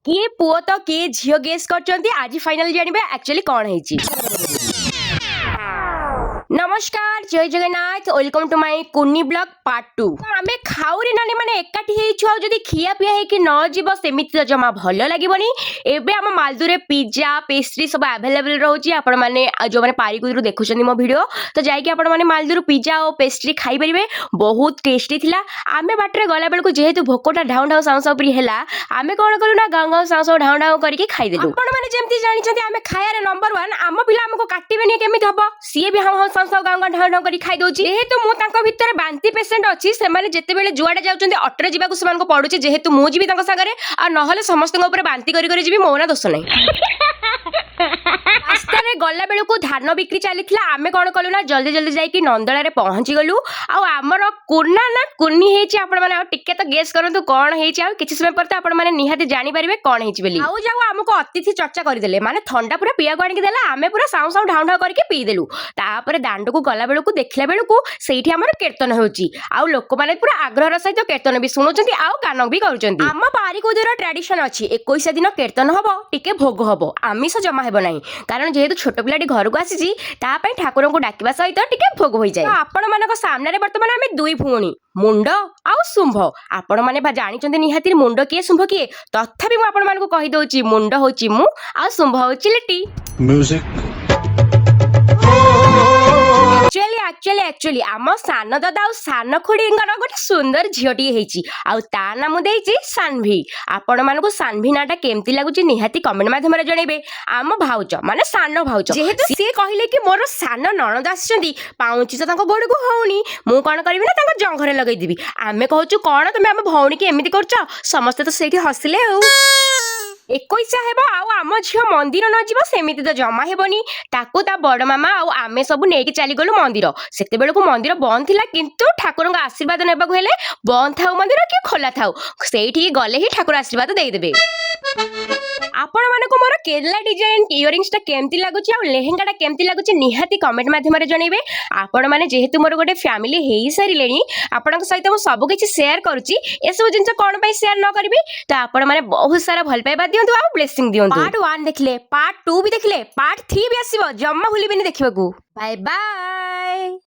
किए पुओ तो किए झील गेस कर आज फाइनल जानवे एक्चुअली कौन है। नमस्कार जय जगन्नाथ वेलकम टू माय कुन्नी ब्लॉग पार्ट 2 आम खाऊरी नानी मैंने एकाठी जदि खिया पिया है न जीव सेमती तो जमा भल लगे एबे आम मालदुरे पिज्जा पेस्ट्री सब अवेलेबल रोचे आपण मैंने जो मैंने पारिकुदरू देखुं मो वीडियो तो जाकि आपण मैंने मालदुरु पिज्जा और पेस्ट्री खाई पारे बहुत टेस्टी थिला। आमे बाटर गला बेलू जेहेतु भोकटा ढाउ ढाउ साउ साउ हेला आमे कौन कलु ना गाँव गाँव साउ साउ ढाउ ढाउ करके खाईदेलु। आपण मैंने जमती जानी आमे खायार नंबर 1 आम पिला आमको काटिबेनी केमिति हबो सीए भी हाउ हाउ साउ साउ गाँव गाँव ढाउ ढाउ करी खाई दउची। जेहेतु मु तांको भितर बांती पेशेंट अछि सेमाने जेतेबेले जुआडे जाउचंदी ऑटो जीवाकू सेमानको पडुची जेहेतु मु जीवी तांको सागरे आ नहले समस्तଙ୍କ ऊपर बांती करी करी जीवी मोना दोष नै। रास्तार गला बेलू धान बिक्री चली आमे कौन कलु ना जल्दी जल्दी जाकि नंदला पहुंची गलु आमर कुर्ना ना कुन्नी टिके तो गेस करूँ कौन है किसी समय पर तो आपण मैंने निहाती जानीपारे कौन है आउ जाऊ आमको अतिथि चर्चा करदे माने ठंडा पूरा पिया को आनिदेला आमे पूरा साउ साउ ढाउ ढाउ करके पीदेलु। तापर दांड को गला बेलू देखला बेलू सेठी आमर कीर्तन होची आउ लोक माने पूरा आग्रह सहित कीर्तन भी शुणुचंती आउ गान भी करूचंती। आम पारिकुदर ट्रेडिशन अछि 21 दिन कीर्तन हबो टिके भोग हबो आमिष जमा हेबो नाही कारण जेहेतु छोट पिलाटी घर को आसी ठाकुर को डाकिबा सहित टिके भोग हो जाए। आपण मानक सामने बर्तमान आमे दुई भूणी मुंड आउ शुंभ आपण माने जानिचंती निहाती मुंड किए शुंभ किए तथापि मु आपण मानक कहि दउची मुंड होची मु आ शुंभ होची लिटी। म्यूजिक एक्चुअली आम सान दादा सान खुड़ींगर गोटे सुंदर झीटी होती ता नाम देची सान्वी। आपण मानक सान्वी नाटा केमती लगुच निहाती कमेंट माध्यम जनइबे। आम भाउज माने सान भाउज जेहेतु सी कहले कि मोर सान नणद आछंती पाउची तो तांको गोड़ को होउनी मु कोन करबी ना तांको जंघरे लगै दिबी आमे कहूचु कोन तुम आम भौणी की एमिति करछ समस्ते तो सेठी हसिले। 21 हेबो आउ आम झियो मंदिर न जीव सेमिति तो जमा हेबनी ताकू ता बड़ मामा आउ आमे सब नेकी चली गलु मंदिर सेते बेलको मंदिर बंद थिला किंतु ठाकुर का आशीर्वाद नेबा को हेले बंद थाउ मंदिर कि खोला थाउ सेठी गले ही ठाकुर आशीर्वाद देई देबे। आपण मानको मोर केरला डिजाइन इयरिंग्स ता केमती लागुची आ लेहेंगा ता केमती लागुची निहाती कमेंट माध्यम रे जणइबे। आपण माने जेहेतु मोर गोटे फैमिली हेई सारिलेनी आपणक सहित मु सब किछि शेयर करूची एसो जिंस कोन पई शेयर न करबी तो आपण माने बहुत सारा भल पाइबा दियंतु आ ब्लेसिंग दियंतु। पार्ट 1 देखले पार्ट 2 भी देखले पार्ट 3 भी आसीबो जम्मा भूलिबेनी देखिबाकू। Bye bye.